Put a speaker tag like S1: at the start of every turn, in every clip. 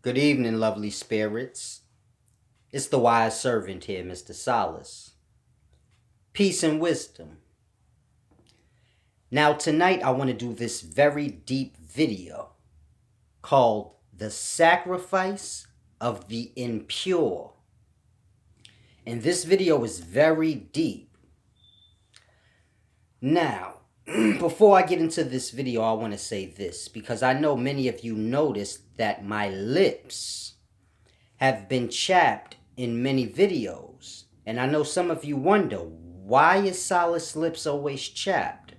S1: Good evening, lovely spirits. It's the wise servant here, Mr. Solace. Peace and wisdom. Now, tonight I want to do this very deep video called The Sacrifice of the Impure. And this video is very deep. Now, before I get into this video, I want to say this because I know many of you noticed that my lips have been chapped in many videos. And I know some of you wonder, why is Solace's lips always chapped?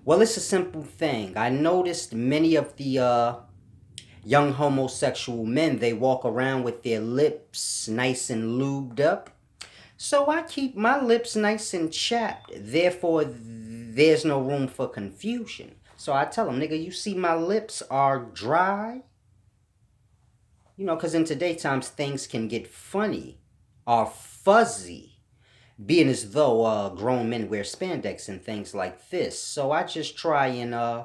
S1: Well, it's a simple thing. I noticed many of the young homosexual men, they walk around with their lips nice and lubed up. So I keep my lips nice and chapped. Therefore, there's no room for confusion. So I tell them, nigga, you see my lips are dry? You know, because in today's times, things can get funny or fuzzy, being as though grown men wear spandex and things like this. So I just try and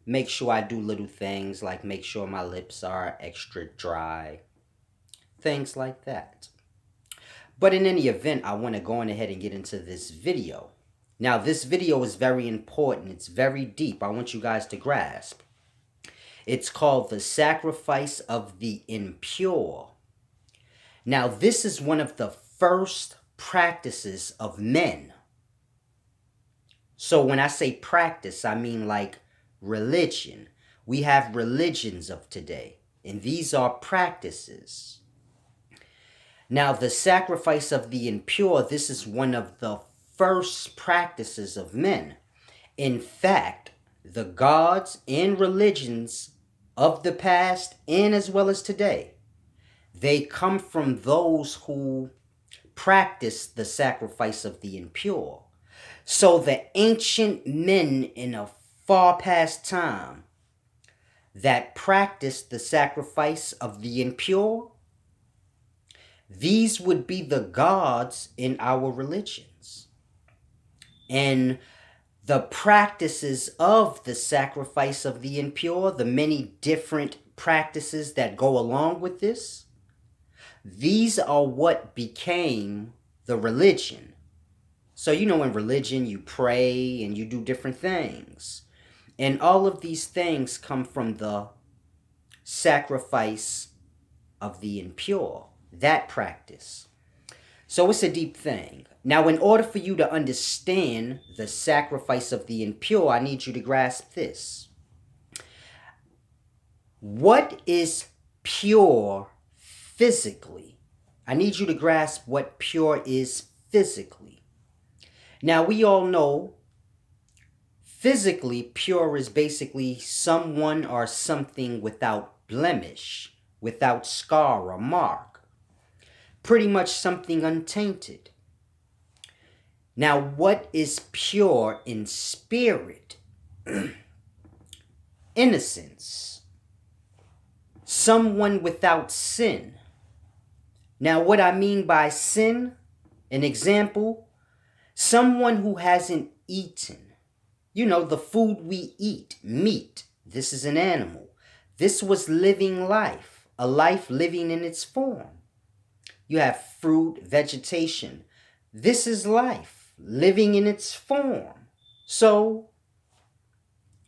S1: make sure I do little things like make sure my lips are extra dry, things like that. But in any event, I want to go on ahead and get into this video. Now, this video is very important. It's very deep. I want you guys to grasp. It's called The Sacrifice of the Impure. Now, this is one of the first practices of men. So when I say practice, I mean like religion. We have religions of today, and these are practices. Now, the sacrifice of the impure, this is one of the first practices of men. In fact, the gods and religions of the past and as well as today, they come from those who practice the sacrifice of the impure. So the ancient men in a far past time that practiced the sacrifice of the impure, these would be the gods in our religions. And the practices of the sacrifice of the impure, the many different practices that go along with this, these are what became the religion. So, you know, in religion, you pray and you do different things. And all of these things come from the sacrifice of the impure, that practice. So it's a deep thing. Now, in order for you to understand the sacrifice of the impure, I need you to grasp this. What is pure physically? I need you to grasp what pure is physically. Now, we all know physically pure is basically someone or something without blemish, without scar or mark. Pretty much something untainted. Now, what is pure in spirit? Innocence. Someone without sin. Now, what I mean by sin, an example, someone who hasn't eaten. You know, the food we eat, meat. This is an animal. This was living life, a life living in its form. You have fruit, vegetation. This is life, living in its form. So,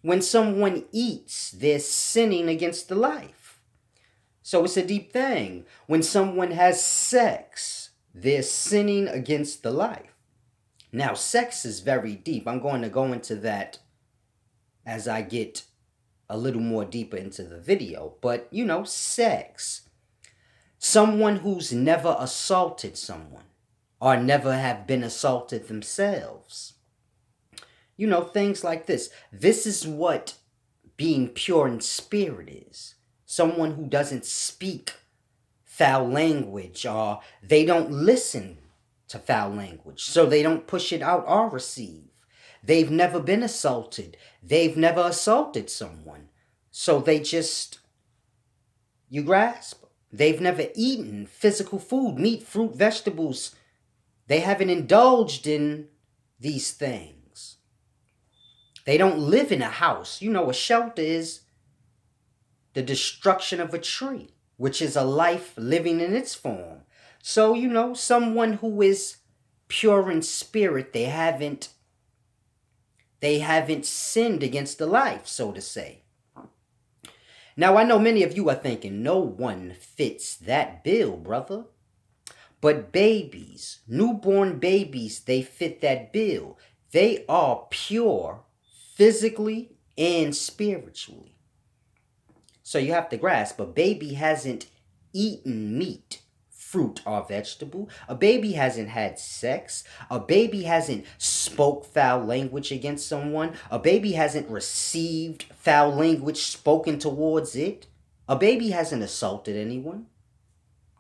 S1: when someone eats, they're sinning against the life. So it's a deep thing. When someone has sex, they're sinning against the life. Now, sex is very deep. I'm going to go into that as I get a little more deeper into the video. But, you know, sex. Someone who's never assaulted someone or never have been assaulted themselves. You know, things like this. This is what being pure in spirit is. Someone who doesn't speak foul language or they don't listen to foul language, so they don't push it out or receive. They've never been assaulted. They've never assaulted someone. So they just, you grasp? They've never eaten physical food, meat, fruit, vegetables. They haven't indulged in these things. They don't live in a house. You know, a shelter is the destruction of a tree, which is a life living in its form. So, someone who is pure in spirit, they haven't sinned against the life, so to say. Now, I know many of you are thinking, no one fits that bill, brother. But babies, newborn babies, they fit that bill. They are pure physically and spiritually. So you have to grasp, a baby hasn't eaten meat, fruit, or vegetable. A baby hasn't had sex. A baby hasn't spoke foul language against someone. A baby hasn't received foul language spoken towards it. A baby hasn't assaulted anyone.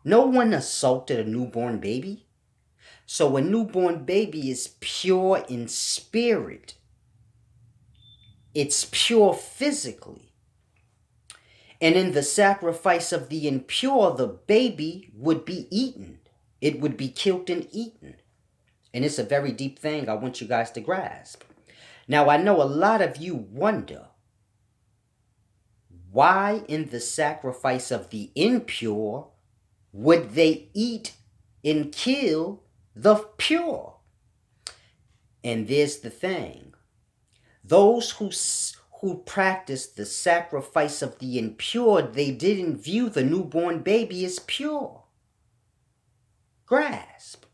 S1: No one assaulted a newborn baby. So a newborn baby is pure in spirit. It's pure physically. And in the sacrifice of the impure, the baby would be eaten. It would be killed and eaten. And it's a very deep thing I want you guys to grasp. Now, I know a lot of you wonder, why in the sacrifice of the impure would they eat and kill the pure? And there's the thing. Those who practiced the sacrifice of the impure, they didn't view the newborn baby as pure. Grasp.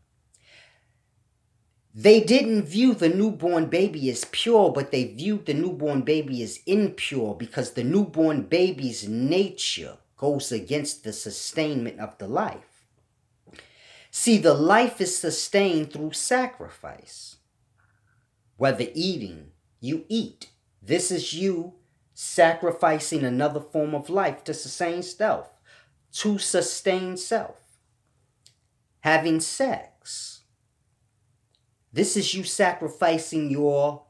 S1: They didn't view the newborn baby as pure, but they viewed the newborn baby as impure, because the newborn baby's nature goes against the sustainment of the life. See, the life is sustained through sacrifice. Whether eating, you eat. This is you sacrificing another form of life to sustain self. To sustain self. Having sex. This is you sacrificing your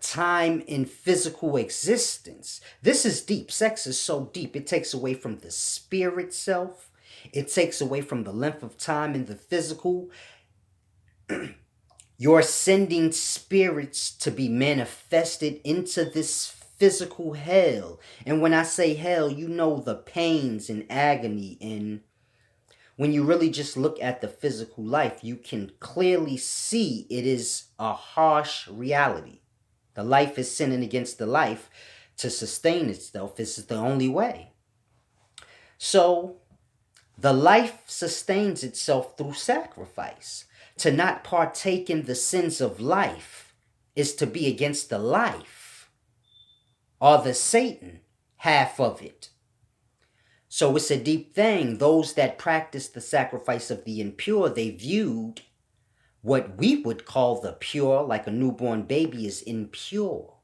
S1: time in physical existence. This is deep. Sex is so deep. It takes away from the spirit self. It takes away from the length of time in the physical. You're sending spirits to be manifested into this physical hell. And when I say hell, you know the pains and agony. And when you really just look at the physical life, you can clearly see it is a harsh reality. The life is sinning against the life to sustain itself. This is the only way. So the life sustains itself through sacrifice. To not partake in the sins of life is to be against the life, or the Satan half of it. So it's a deep thing. Those that practice the sacrifice of the impure, they viewed what we would call the pure, like a newborn baby, is impure.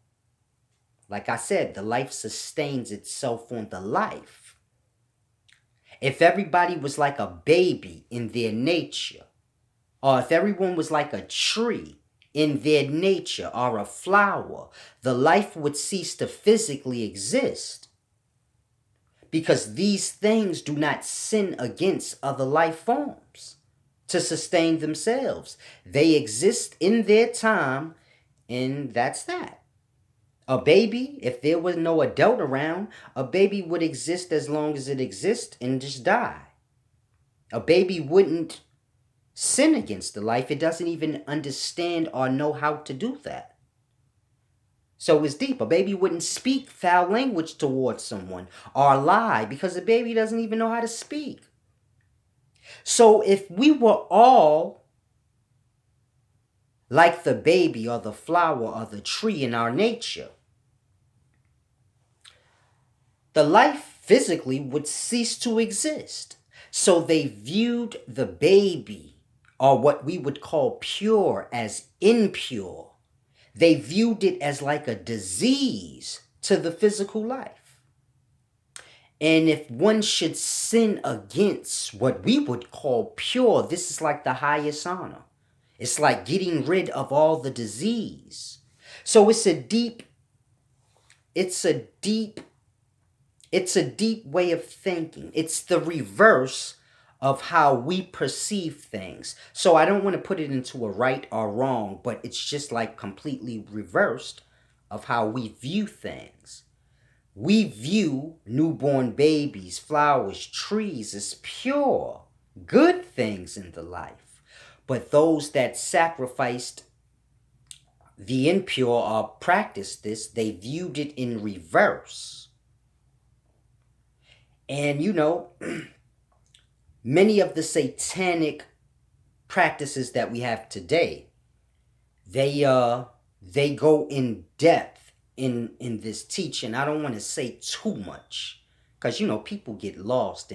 S1: Like I said, the life sustains itself on the life. If everybody was like a baby in their nature, or if everyone was like a tree in their nature, or a flower, the life would cease to physically exist. Because these things do not sin against other life forms to sustain themselves. They exist in their time, and that's that. A baby, if there was no adult around, a baby would exist as long as it exists and just die. A baby wouldn't sin against the life. It doesn't even understand or know how to do that. So it's deep. A baby wouldn't speak foul language towards someone or lie, because a baby doesn't even know how to speak. So if we were all like the baby or the flower or the tree in our nature, the life physically would cease to exist. So they viewed the baby, or what we would call pure, as impure. They viewed it as like a disease to the physical life. And if one should sin against what we would call pure, this is like the highest honor. It's like getting rid of all the disease. So it's a deep way of thinking. It's the reverse of how we perceive things. So I don't want to put it into a right or wrong, but it's just like completely reversed of how we view things. We view newborn babies, flowers, trees as pure, good things in the life. But those that sacrificed the impure or practiced this, they viewed it in reverse. And many of the satanic practices that we have today, they go in depth in this teaching. I don't want to say too much because people get lost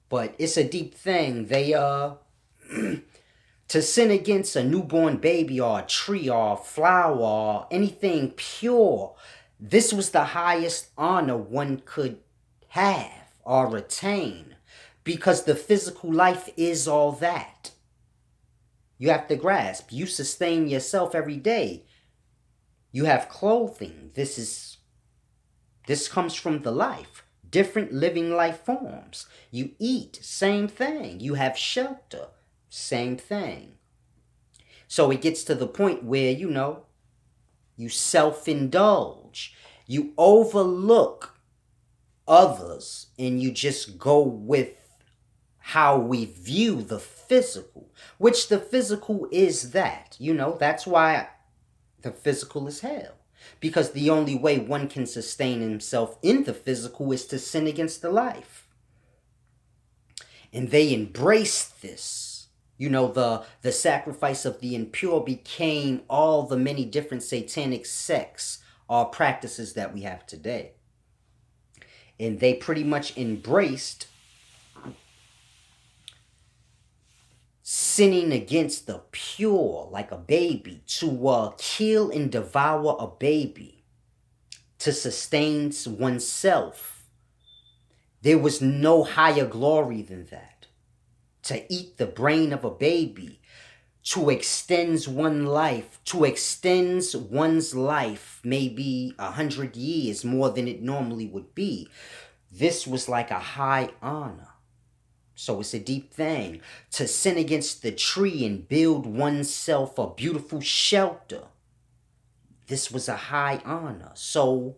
S1: but it's a deep thing. They to sin against a newborn baby or a tree or a flower or anything pure, this was the highest honor one could have or attain, because the physical life is all that. You have to grasp. You sustain yourself every day. You have clothing. This comes from the life. Different living life forms. You eat, same thing. You have shelter, same thing. So it gets to the point where, you self-indulge. You overlook others and you just go with how we view the physical, which the physical is that. That's why the physical is hell. Because the only way one can sustain himself in the physical is to sin against the life. And they embraced this. The sacrifice of the impure became all the many different satanic sects or practices that we have today. And they pretty much embraced sinning against the pure, like a baby, to kill and devour a baby, to sustain oneself. There was no higher glory than that. To eat the brain of a baby, to extend one's life maybe 100 years more than it normally would be. This was like a high honor. So it's a deep thing. To sin against the tree and build oneself a beautiful shelter, this was a high honor. So,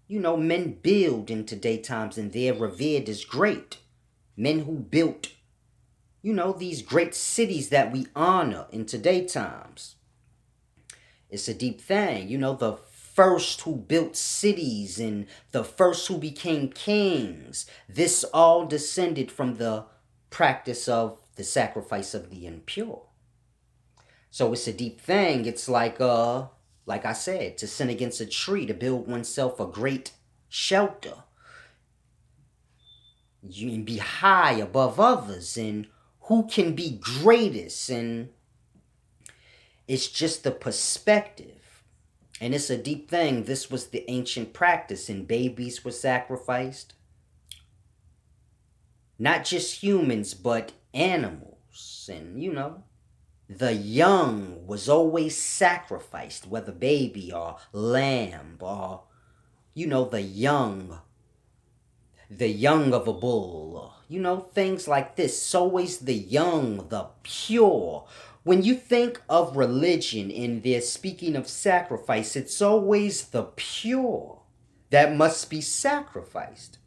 S1: men build in today times and they're revered as great. Men who built, these great cities that we honor in today times. It's a deep thing. The first who built cities and the first who became kings, this all descended from the practice of the sacrifice of the impure. So it's a deep thing. It's like I said, to sin against a tree, to build oneself a great shelter. You can be high above others, and who can be greatest, and it's just the perspective. And it's a deep thing. This was the ancient practice, and babies were sacrificed. Not just humans, but animals. And, the young was always sacrificed, whether baby or lamb or, the young of a bull. Things like this. It's always the young, the pure. When you think of religion and they're speaking of sacrifice, it's always the pure that must be sacrificed.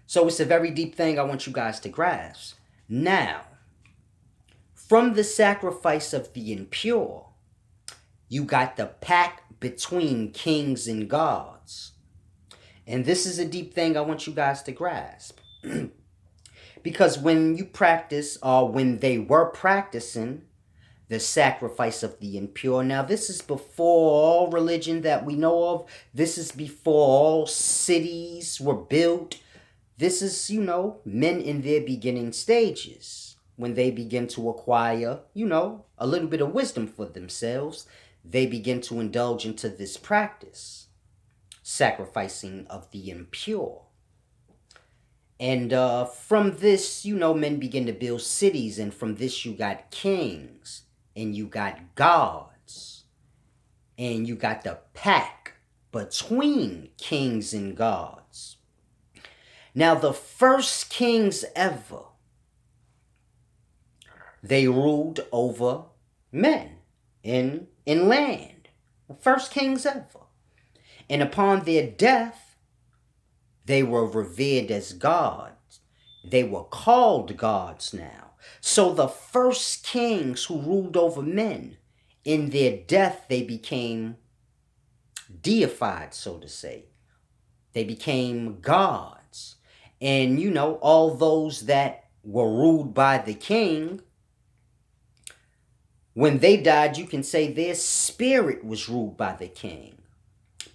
S1: So it's a very deep thing I want you guys to grasp. Now, from the sacrifice of the impure, you got the pact between kings and gods. And this is a deep thing I want you guys to grasp. Because when you practice, or when they were practicing the sacrifice of the impure, now this is before all religion that we know of. This is before all cities were built. This is, men in their beginning stages. When they begin to acquire, a little bit of wisdom for themselves, they begin to indulge into this practice, sacrificing of the impure. And from this, men begin to build cities, and from this you got kings, and you got gods, and you got the pact between kings and gods. Now, the first kings ever, they ruled over men in land. The first kings ever. And upon their death, They were revered as gods. They were called gods now. So the first kings who ruled over men, in their death, they became deified, so to say. They became gods. And, all those that were ruled by the king, when they died, you can say their spirit was ruled by the king.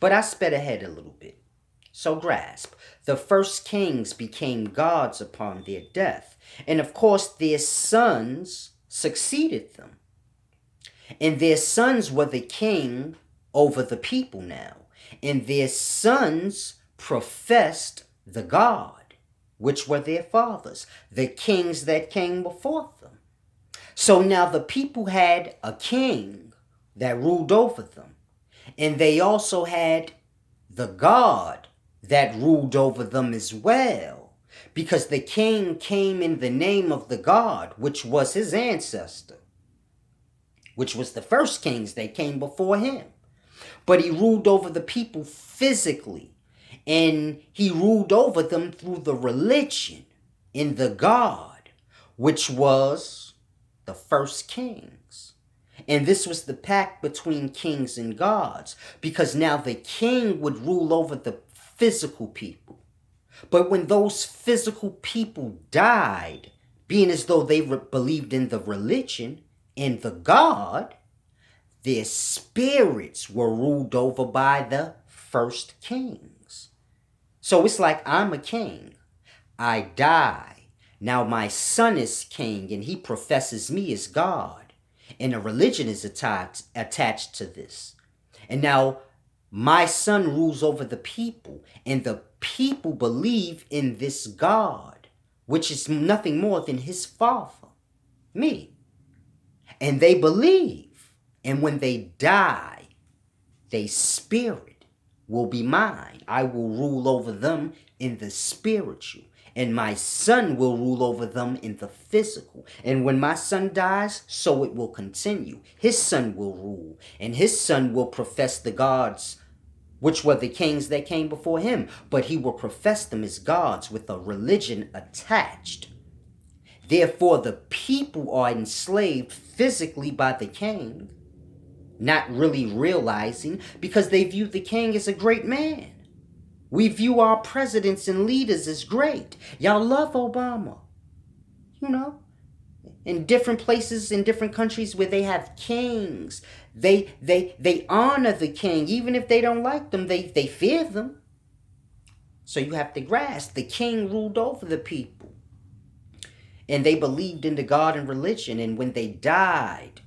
S1: But I sped ahead a little bit. So grasp. The first kings became gods upon their death. And of course, their sons succeeded them. And their sons were the king over the people now. And their sons professed the God, which were their fathers, the kings that came before them. So now the people had a king that ruled over them. And they also had the God that ruled over them as well. Because the king came in the name of the God, which was his ancestor, which was the first kings that came before him. But he ruled over the people physically. And he ruled over them through the religion in the God, which was the first kings. And this was the pact between kings and gods, because now the king would rule over the physical people. But when those physical people died, being as though they believed in the religion and the God, their spirits were ruled over by the first kings. So it's like I'm a king. I die. Now my son is king and he professes me as God. And a religion is attached to this. And now my son rules over the people. And the people believe in this God, which is nothing more than his father, me. And they believe. And when they die, their spirit will be mine. I will rule over them in the spiritual. And my son will rule over them in the physical. And when my son dies, so it will continue. His son will rule. And his son will profess the gods, which were the kings that came before him. But he will profess them as gods with a religion attached. Therefore, the people are enslaved physically by the king, not really realizing, because they view the king as a great man. We view our presidents and leaders as great. Y'all love Obama. In different places, in different countries where they have kings, they honor the king. Even if they don't like them, they fear them. So you have to grasp, the king ruled over the people. And they believed in the God and religion. And when they died,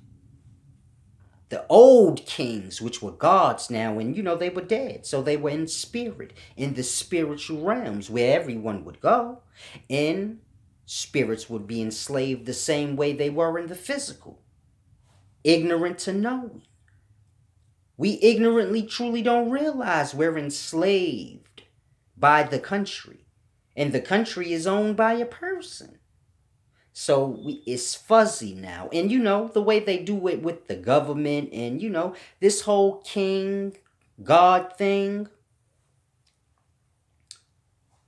S1: the old kings, which were gods now, and they were dead. So they were in spirit, in the spiritual realms where everyone would go. And spirits would be enslaved the same way they were in the physical. Ignorant to knowing. We ignorantly truly don't realize we're enslaved by the country. And the country is owned by a person. So it's fuzzy now. And the way they do it with the government and, this whole king, God thing,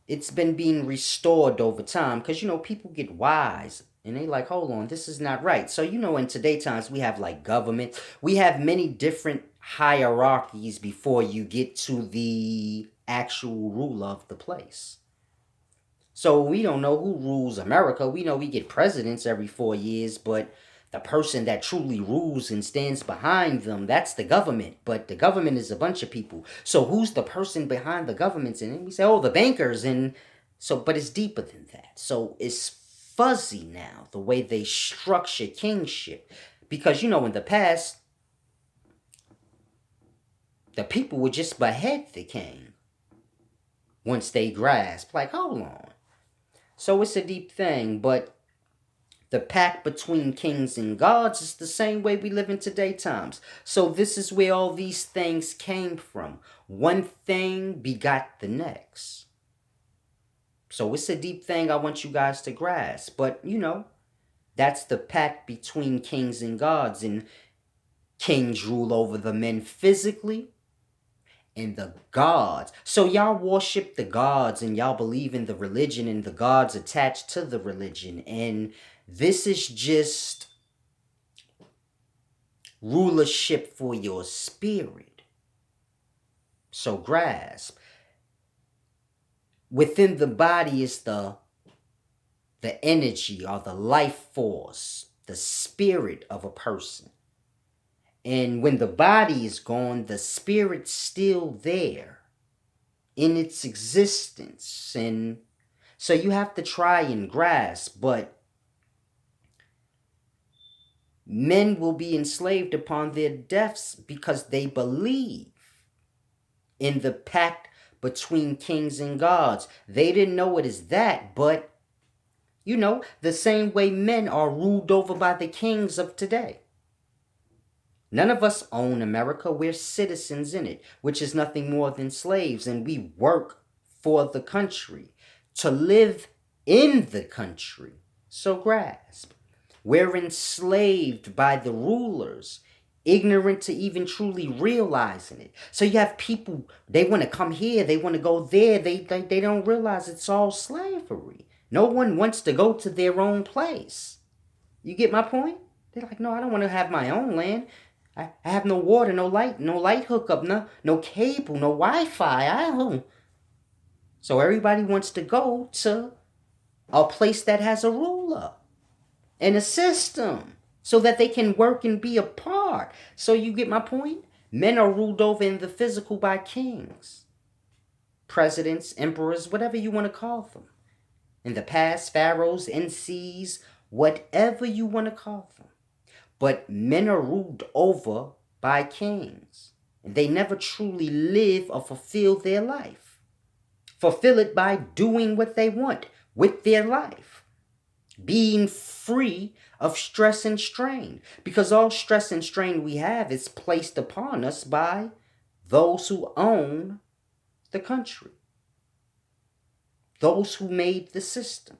S1: it's been being restored over time. Because, people get wise and they like, hold on, this is not right. So, in today's times, we have like government. We have many different hierarchies before you get to the actual ruler of the place. So we don't know who rules America. We know we get presidents every 4 years, but the person that truly rules and stands behind them, that's the government. But the government is a bunch of people. So who's the person behind the governments? And we say, oh, the bankers. And so, but it's deeper than that. So it's fuzzy now, the way they structure kingship. Because, in the past, the people would just behead the king once they grasp. Like, hold on. So it's a deep thing, but the pact between kings and gods is the same way we live in today's times. So this is where all these things came from. One thing begot the next. So it's a deep thing I want you guys to grasp. But, that's the pact between kings and gods. And kings rule over the men physically. and the gods. So y'all worship the gods and y'all believe in the religion and the gods attached to the religion. And this is just rulership for your spirit. So grasp. Within the body is the energy or the life force, the spirit of a person. And when the body is gone, the spirit's still there in its existence. And so you have to try and grasp, but men will be enslaved upon their deaths because they believe in the pact between kings and gods. They didn't know it as that, but you know, the same way men are ruled over by the kings of today. None of us own America. We're citizens in it, which is nothing more than slaves, and we work for the country to live in the country. So grasp. We're enslaved by the rulers, ignorant to even truly realizing it. So you have people, they want to come here, they want to go there, they don't realize it's all slavery. No one wants to go to their own place. You get my point? They're like, no, I don't want to have my own land. I have no water, no light hookup, no cable, no Wi-Fi. So everybody wants to go to a place that has a ruler and a system so that they can work and be a part. So you get my point? Men are ruled over in the physical by kings, presidents, emperors, whatever you want to call them. In the past, pharaohs, NCs, whatever you want to call them. But men are ruled over by kings. And they never truly live or fulfill their life. Fulfill it by doing what they want with their life. Being free of stress and strain. Because all stress and strain we have is placed upon us by those who own the country. Those who made the system.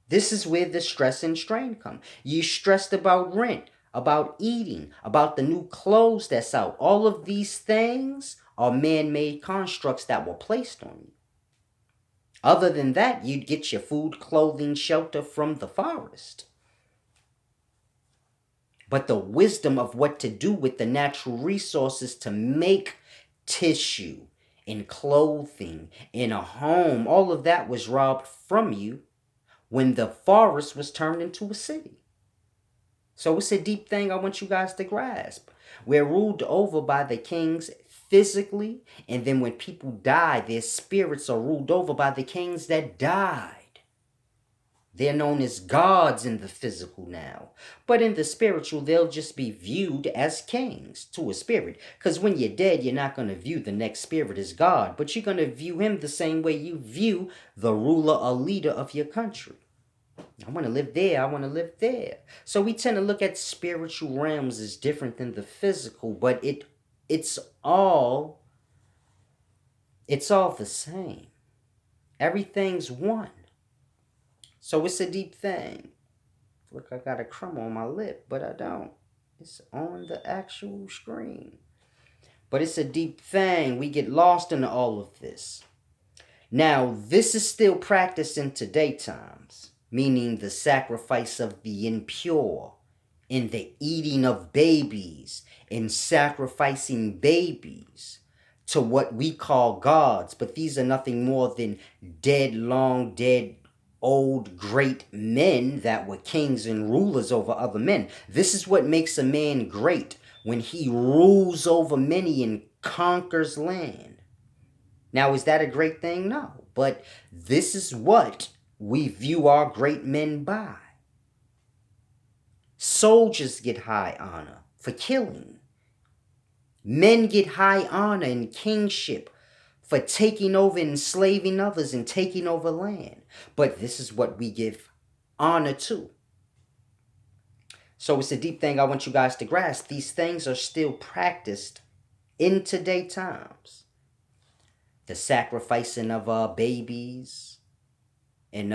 S1: This is where the stress and strain come. You're stressed about rent, about eating, about the new clothes that's out. All of these things are man-made constructs that were placed on you. Other than that, you'd get your food, clothing, shelter from the forest. But the wisdom of what to do with the natural resources to make tissue and clothing and a home, all of that was robbed from you when the forest was turned into a city. So it's a deep thing I want you guys to grasp. We're ruled over by the kings physically, and then when people die, their spirits are ruled over by the kings that died. They're known as gods in the physical now. But in the spiritual, they'll just be viewed as kings to a spirit. Because when you're dead, you're not going to view the next spirit as God, but you're going to view him the same way you view the ruler or leader of your country. I want to live there. I want to live there. So we tend to look at spiritual realms as different than the physical, but it's all the same. Everything's one. So it's a deep thing. Look, I got a crumb on my lip, but I don't. It's on the actual screen. But it's a deep thing. We get lost in all of this. Now, this is still practiced in today times, meaning the sacrifice of the impure, and the eating of babies, and sacrificing babies to what we call gods. But these are nothing more than long dead, old, great men that were kings and rulers over other men. This is what makes a man great, when he rules over many and conquers land. Now, is that a great thing? No. But this is what we view our great men by. Soldiers get high honor for killing. Men get high honor and kingship for taking over and enslaving others and taking over land. But this is what we give honor to. So it's a deep thing I want you guys to grasp. These things are still practiced in today times. The sacrificing of babies and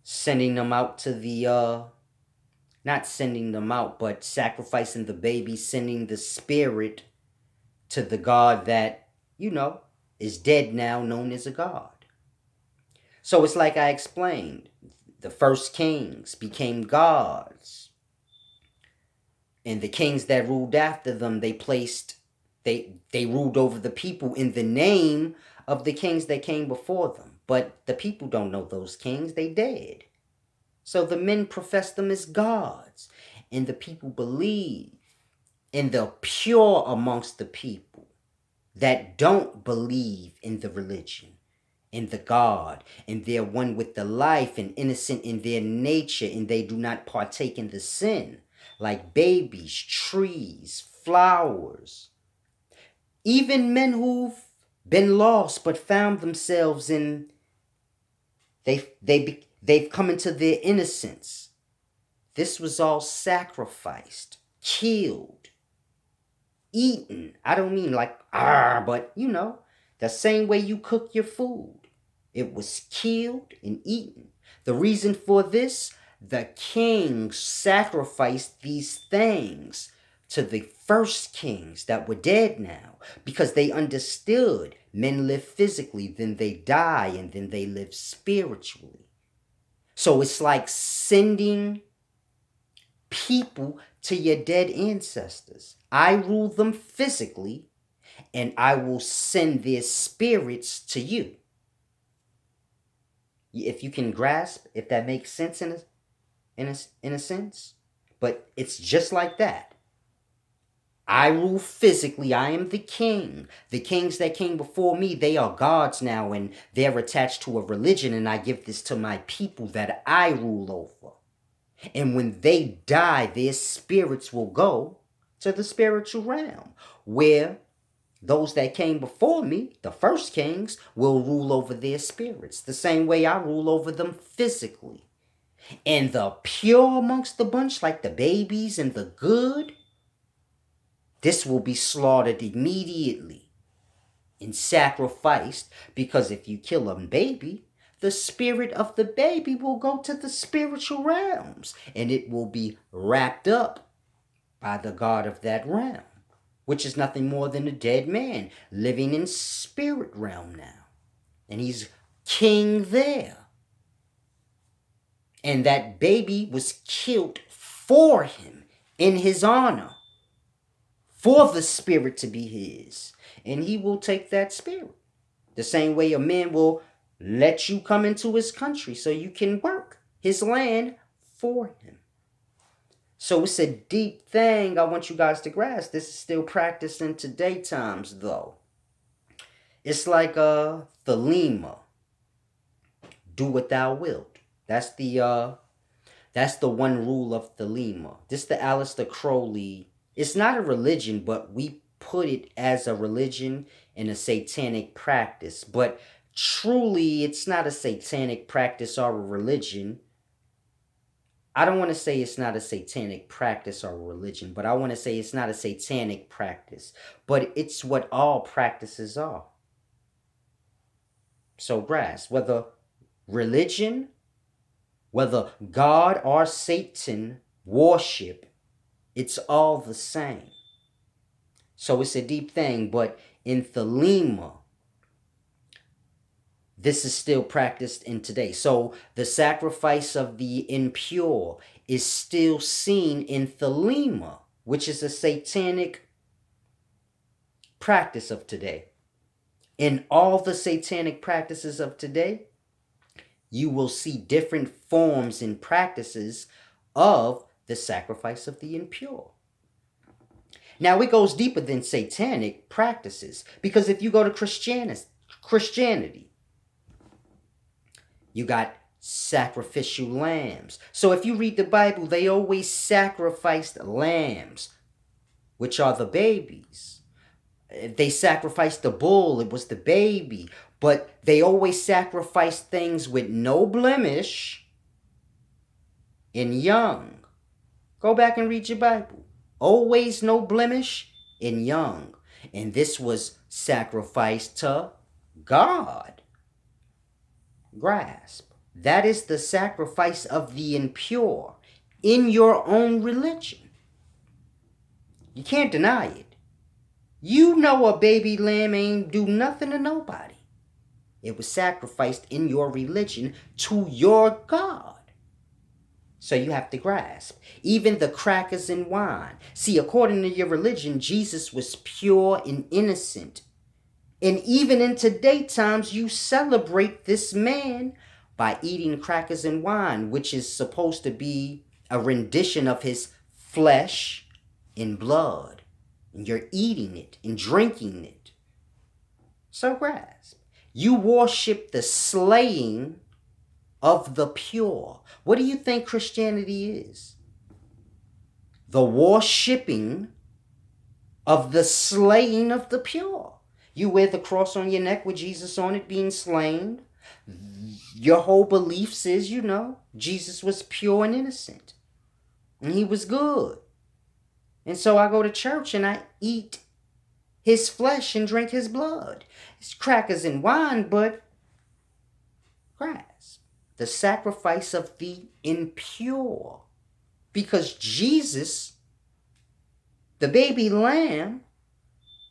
S1: sending them out to the not sending them out, but sacrificing the baby, sending the spirit to the God that, is dead now, known as a God. So it's like I explained. The first kings became gods. And the kings that ruled after them, they ruled over the people in the name of the kings that came before them. But the people don't know those kings, they dead. So the men profess them as gods. And the people believe in the pure amongst the people that don't believe in the religion, in the God, and they're one with the life and innocent in their nature, and they do not partake in the sin, like babies, trees, flowers. Even men who've been lost but found themselves in, they've come into their innocence. This was all sacrificed, killed, eaten. I don't mean like, but the same way you cook your food. It was killed and eaten. The reason for this, the kings sacrificed these things to the first kings that were dead now, because they understood men live physically, then they die, and then they live spiritually. So it's like sending people to your dead ancestors. I rule them physically, and I will send their spirits to you. If you can grasp, if that makes sense in a sense. But it's just like that. I rule physically. I am the king. The kings that came before me, they are gods now, and they're attached to a religion, and I give this to my people that I rule over. And when they die, their spirits will go to the spiritual realm, where those that came before me, the first kings, will rule over their spirits, the same way I rule over them physically. And the pure amongst the bunch, like the babies and the good, this will be slaughtered immediately and sacrificed, because if you kill a baby, the spirit of the baby will go to the spiritual realms, and it will be wrapped up by the God of that realm, which is nothing more than a dead man living in spirit realm now. And he's king there. And that baby was killed for him in his honor, for the spirit to be his. And he will take that spirit. The same way a man will let you come into his country so you can work his land for him. So it's a deep thing I want you guys to grasp. This is still practiced in today times, though. It's like Thelema. Do what thou wilt. That's the one rule of Thelema. This the Aleister Crowley. It's not a religion, but we put it as a religion and a satanic practice. But truly, it's not a satanic practice or a religion. I don't want to say it's not a satanic practice or religion, but I want to say it's not a satanic practice. But it's what all practices are. So grasp, whether religion, whether God or Satan worship, it's all the same. So it's a deep thing, but in Thelema, this is still practiced in today. So the sacrifice of the impure is still seen in Thelema, which is a satanic practice of today. In all the satanic practices of today, you will see different forms and practices of the sacrifice of the impure. Now, it goes deeper than satanic practices, because if you go to Christianity, you got sacrificial lambs. So if you read the Bible, they always sacrificed lambs, which are the babies. They sacrificed the bull, it was the baby. But they always sacrificed things with no blemish and young. Go back and read your Bible. Always no blemish and young. And this was sacrificed to God. Grasp. That is the sacrifice of the impure. in your own religion. You can't deny it. You know a baby lamb ain't do nothing to nobody. It was sacrificed in your religion to your God. So you have to grasp. Even the crackers and wine. See, according to your religion, Jesus was pure and innocent. And even in today's times, you celebrate this man by eating crackers and wine, which is supposed to be a rendition of his flesh and blood. And you're eating it and drinking it. So grasp. You worship the slaying of the pure. What do you think Christianity is? The worshipping of the slaying of the pure. You wear the cross on your neck with Jesus on it being slain. Your whole beliefs is, Jesus was pure and innocent. And he was good. And so I go to church and I eat his flesh and drink his blood. It's crackers and wine, but grasp. The sacrifice of the impure. Because Jesus, the baby lamb,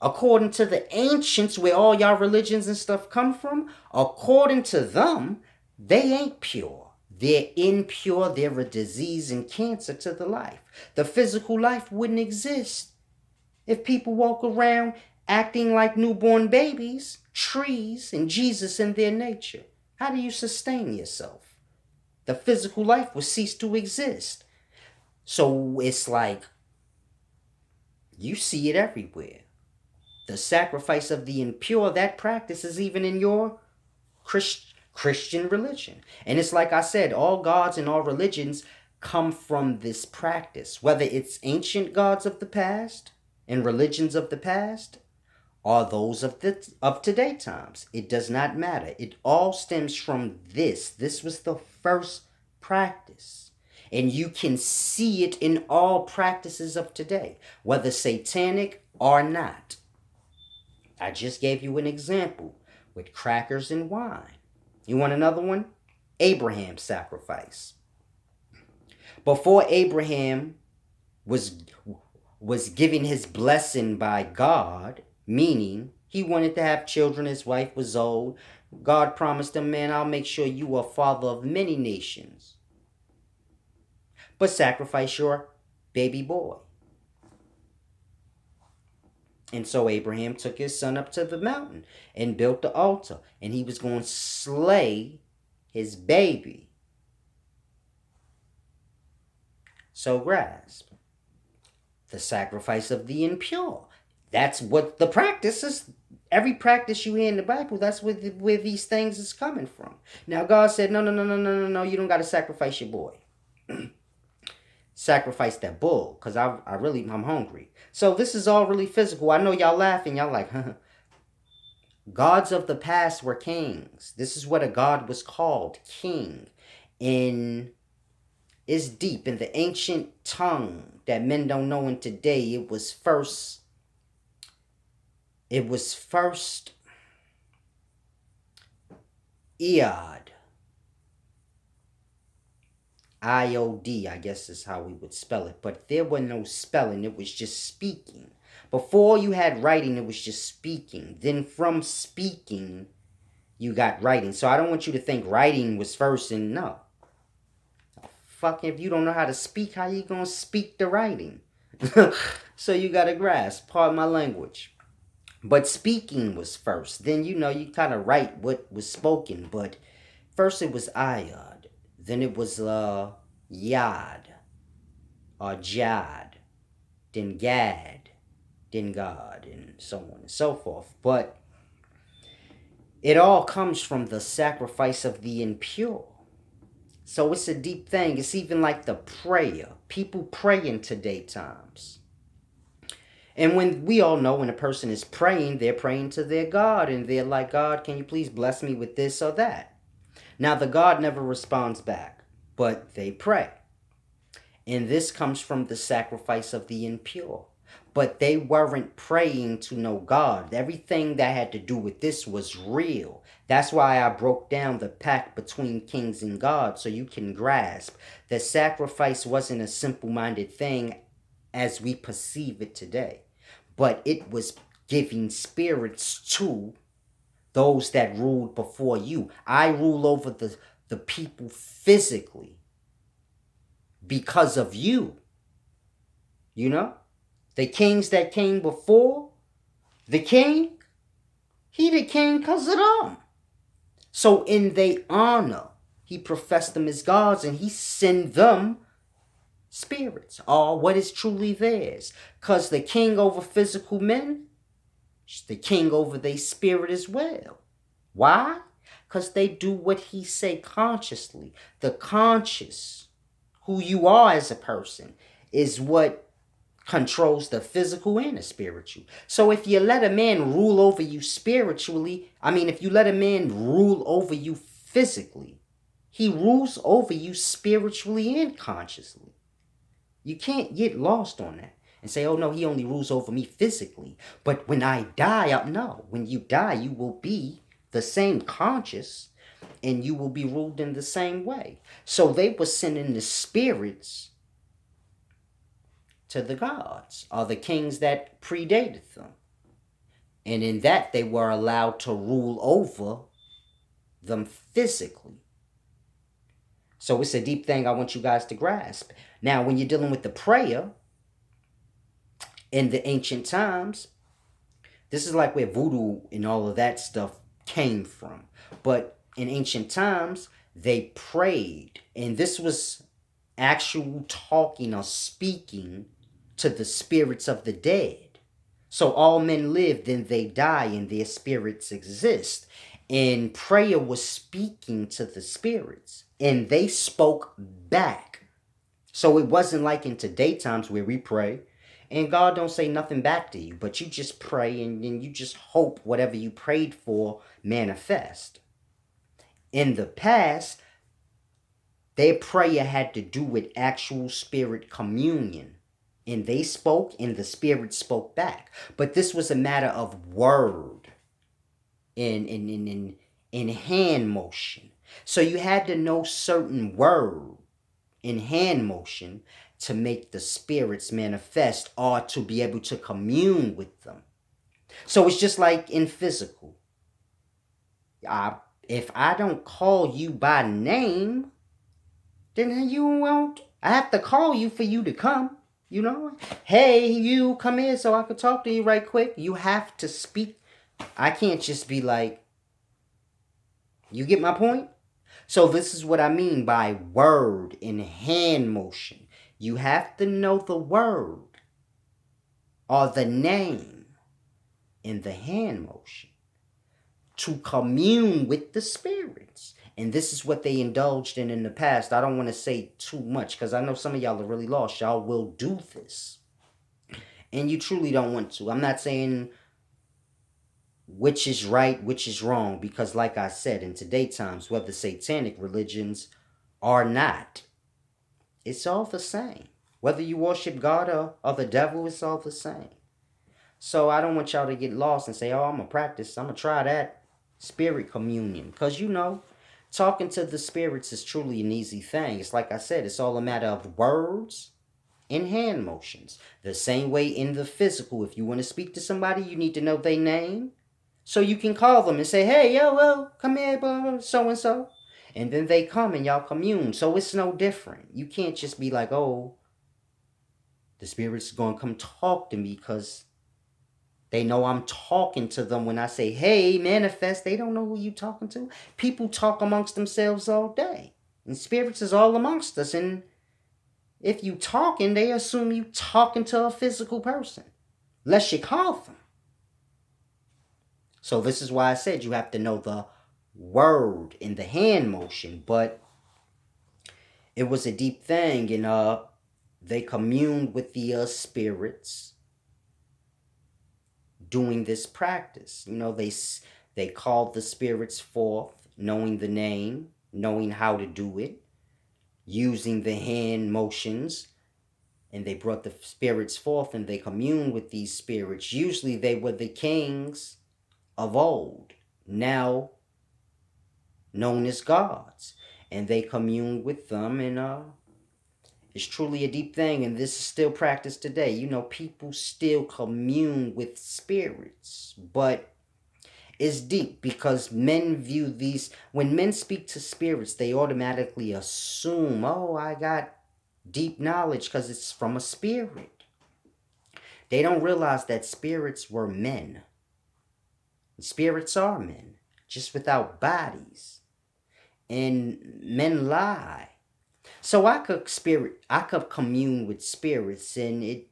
S1: according to the ancients where all y'all religions and stuff come from, according to them, they ain't pure. They're impure. They're a disease and cancer to the life. The physical life wouldn't exist if people walk around acting like newborn babies, trees, and Jesus in their nature. How do you sustain yourself? The physical life will cease to exist. So it's like, you see it everywhere. The sacrifice of the impure, that practice is even in your Christian religion. And it's like I said, all gods and all religions come from this practice. Whether it's ancient gods of the past and religions of the past, or those of today times. It does not matter. It all stems from this. This was the first practice. And you can see it in all practices of today, whether satanic or not. I just gave you an example with crackers and wine. You want another one? Abraham's sacrifice. Before Abraham was given his blessing by God, meaning he wanted to have children, his wife was old. God promised him, man, I'll make sure you are father of many nations. But sacrifice your baby boy. And so Abraham took his son up to the mountain and built the altar. And he was going to slay his baby. So grasp. The sacrifice of the impure. That's what the practice is. Every practice you hear in the Bible, that's where these things is coming from. Now God said, no, you don't got to sacrifice your boy. Sacrifice that bull, because I'm hungry. So this is all really physical. I know y'all laughing. Y'all like, gods of the past were kings. This is what a god was called, king. It's deep in the ancient tongue that men don't know in today. It was first Iod. I-O-D, I guess is how we would spell it. But there was no spelling. It was just speaking. Before you had writing, it was just speaking. Then from speaking, you got writing. So I don't want you to think writing was first and no. Fuck, if you don't know how to speak, how you gonna speak the writing? So you gotta grasp. Pardon my language. But speaking was first. Then, you kind of write what was spoken. But first it was Iod. Then it was Yad. Or Jad. Then Gad. Then God. And so on and so forth. But it all comes from the sacrifice of the impure. So it's a deep thing. It's even like the prayer. People pray in today times. And when we all know when a person is praying, they're praying to their God. And they're like, God, can you please bless me with this or that? Now, the God never responds back. But they pray. And this comes from the sacrifice of the impure. But they weren't praying to no God. Everything that had to do with this was real. That's why I broke down the pact between kings and God, so you can grasp that sacrifice wasn't a simple-minded thing as we perceive it today, but it was giving spirits to those that ruled before you. I rule over the people physically because of you. You know? The kings that came before the king, he the king because of them. So in they honor, he professed them as gods and he sent them spirits, or what is truly theirs. Because the king over physical men, the king over their spirit as well. Why? Because they do what he say consciously. The conscious, who you are as a person, is what controls the physical and the spiritual. So if you let a man rule over you spiritually, if you let a man rule over you physically, he rules over you spiritually and consciously. You can't get lost on that and say, oh no, he only rules over me physically. But when I die, no. When you die, you will be the same conscious and you will be ruled in the same way. So they were sending the spirits to the gods or the kings that predated them. And in that, they were allowed to rule over them physically. So it's a deep thing I want you guys to grasp. Now, when you're dealing with the prayer in the ancient times, this is like where voodoo and all of that stuff came from. But in ancient times, they prayed. And this was actual talking or speaking to the spirits of the dead. So all men live, then they die, and their spirits exist. And prayer was speaking to the spirits. And they spoke back. So it wasn't like in today times where we pray and God don't say nothing back to you, but you just pray and you just hope whatever you prayed for manifest. In the past, their prayer had to do with actual spirit communion. And they spoke and the spirit spoke back. But this was a matter of word in hand motion. So you had to know certain word in hand motion to make the spirits manifest or to be able to commune with them. So it's just like in physical. If I don't call you by name, then you won't. I have to call you for you to come. You know? Hey, you come here so I can talk to you right quick. You have to speak. I can't just be like, you get my point? So this is what I mean by word in hand motion. You have to know the word or the name in the hand motion to commune with the spirits. And this is what they indulged in the past. I don't want to say too much because I know some of y'all are really lost. Y'all will do this. And you truly don't want to. I'm not saying which is right, which is wrong, because like I said, in today's times, whether satanic religions or not, it's all the same. Whether you worship God or the devil, it's all the same. So I don't want y'all to get lost and say, oh, I'm going to try that spirit communion. Because talking to the spirits is truly an easy thing. It's like I said, it's all a matter of words and hand motions. The same way in the physical, if you want to speak to somebody, you need to know their name. So you can call them and say, hey, yo, come here, so-and-so. And then they come and y'all commune. So it's no different. You can't just be like, oh, the spirit's going to come talk to me because they know I'm talking to them. When I say, hey, manifest, they don't know who you talking to. People talk amongst themselves all day. And spirits is all amongst us. And if you talking, they assume you talking to a physical person. Unless you call them. So this is why I said you have to know the word in the hand motion. But it was a deep thing. And they communed with the spirits doing this practice. They called the spirits forth, knowing the name, knowing how to do it, using the hand motions and they brought the spirits forth and they communed with these spirits. Usually they were the kings of old, now known as gods. And they communed with them, and it's truly a deep thing, and this is still practiced today. You know, people still commune with spirits, but it's deep because men view these, when men speak to spirits, they automatically assume, oh, I got deep knowledge because it's from a spirit. They don't realize that spirits were men. Spirits are men, just without bodies. And men lie. So I could commune with spirits, and it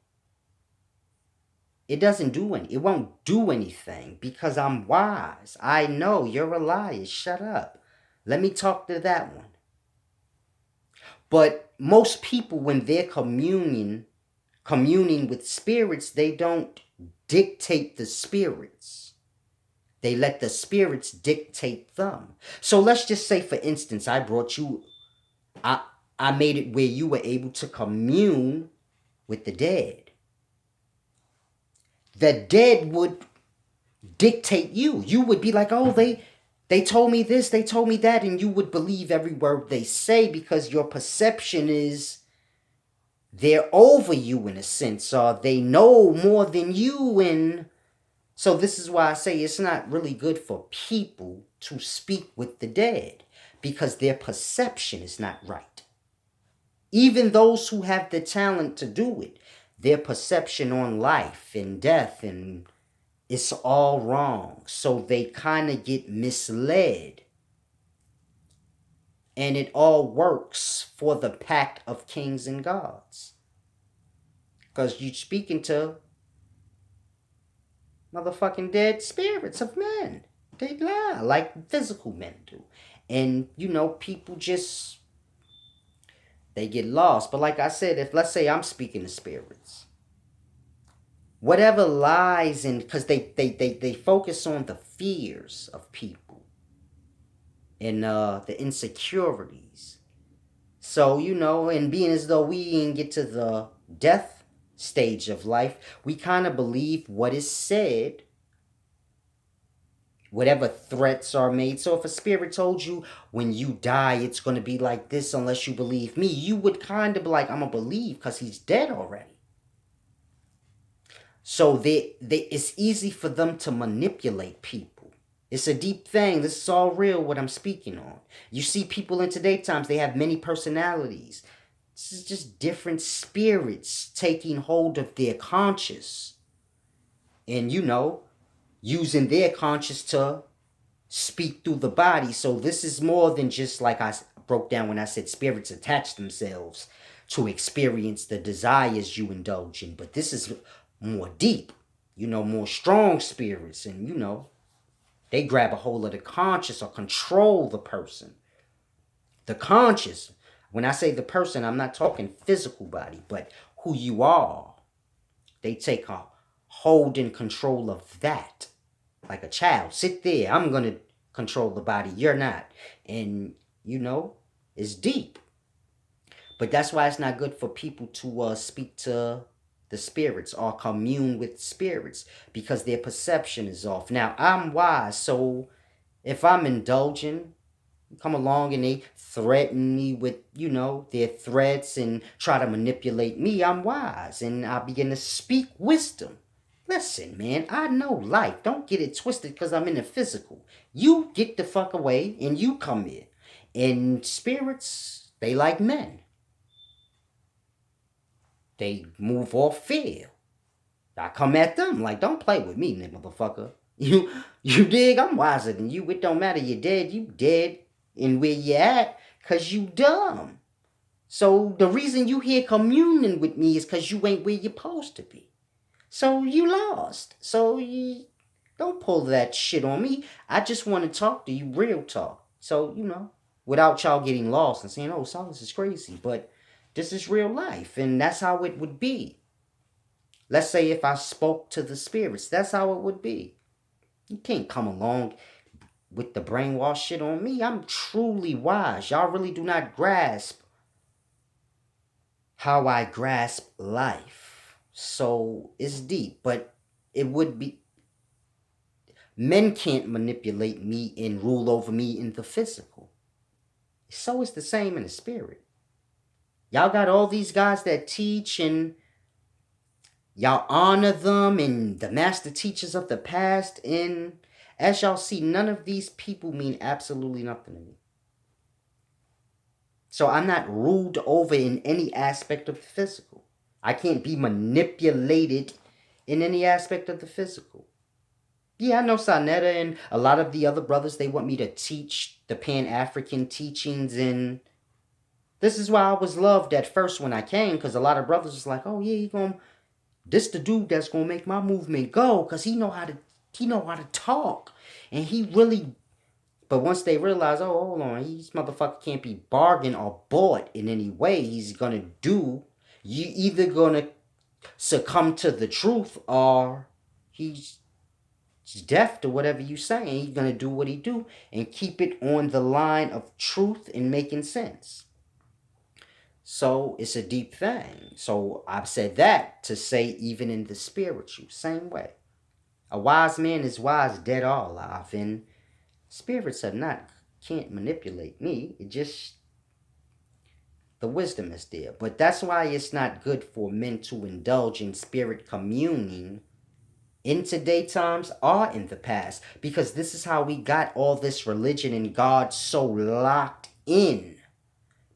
S1: doesn't do it won't do anything because I'm wise. I know you're a liar. Shut up. Let me talk to that one. But most people, when they're communing with spirits, they don't dictate the spirits. They let the spirits dictate them. So let's just say, for instance, I I made it where you were able to commune with the dead. The dead would dictate you. You would be like, oh, they told me this, they told me that, and you would believe every word they say because your perception is they're over you in a sense, or they know more than you. And so this is why I say it's not really good for people to speak with the dead because their perception is not right. Even those who have the talent to do it, their perception on life and death, and it's all wrong. So they kind of get misled. And it all works for the pact of kings and gods. Because you're speaking to motherfucking dead spirits of men. They lie like physical men do. And, you know, people just, they get lost. But like I said, if let's say I'm speaking to spirits, whatever lies in, because they focus on the fears of people and the insecurities. So, you know, and being as though we didn't get to the death stage of life, we kind of believe what is said, whatever threats are made. So if a spirit told you when you die it's going to be like this unless you believe me, you would kind of be like, I'm going to believe because he's dead already. So it's easy for them to manipulate people. It's a deep thing. This is all real, what I'm speaking on. You see people in today's times, they have many personalities. This is just different spirits taking hold of their conscious. And, you know, using their conscious to speak through the body. So this is more than just like I broke down when I said spirits attach themselves to experience the desires you indulge in. But this is more deep, you know, more strong spirits. And, you know, they grab a hold of the conscious or control the person. The conscious, when I say the person, I'm not talking physical body, but who you are. They take a hold and control of that. Like a child, sit there, I'm going to control the body, you're not. And, you know, it's deep. But that's why it's not good for people to speak to the spirits or commune with spirits because their perception is off. Now, I'm wise, so if I'm indulging, come along and they threaten me with, you know, their threats and try to manipulate me, I'm wise and I begin to speak wisdom. Listen, man, I know life. Don't get it twisted because I'm in the physical. You get the fuck away and you come in. And spirits, they like men. They move off fear. I come at them like, don't play with me, motherfucker. You dig? I'm wiser than you. It don't matter. You're dead. You dead. And where you at? Because you dumb. So the reason you here communing with me is because you ain't where you're supposed to be. So you lost. So you don't pull that shit on me. I just want to talk to you, real talk. So, you know, without y'all getting lost and saying, oh, Solace is crazy. But this is real life. And that's how it would be. Let's say if I spoke to the spirits, that's how it would be. You can't come along with the brainwash shit on me. I'm truly wise. Y'all really do not grasp how I grasp life. So it's deep, but it would be, men can't manipulate me and rule over me in the physical. So it's the same in the spirit. Y'all got all these guys that teach and y'all honor them and the master teachers of the past. And as y'all see, none of these people mean absolutely nothing to me. So I'm not ruled over in any aspect of the physical. I can't be manipulated in any aspect of the physical. Yeah, I know Sanetta and a lot of the other brothers, they want me to teach the Pan-African teachings, and this is why I was loved at first when I came, because a lot of brothers was like, oh yeah, this the dude that's gonna make my movement go, because he know how to talk. And he really, but once they realize, oh, hold on, this motherfucker can't be bargained or bought in any way. He's gonna do, you either gonna succumb to the truth or he's deaf to whatever you say. He's gonna do what he do and keep it on the line of truth and making sense. So it's a deep thing. So I've said that to say even in the spiritual, same way. A wise man is wise dead or alive, and spirits are not, can't manipulate me. It just, the wisdom is there. But that's why it's not good for men to indulge in spirit communing in today times or in the past, because this is how we got all this religion and God so locked in.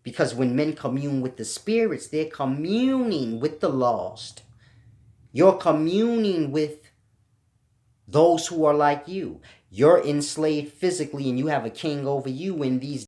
S1: Because when men commune with the spirits, they're communing with the lost. You're communing with those who are like you. You're enslaved physically and you have a king over you, and these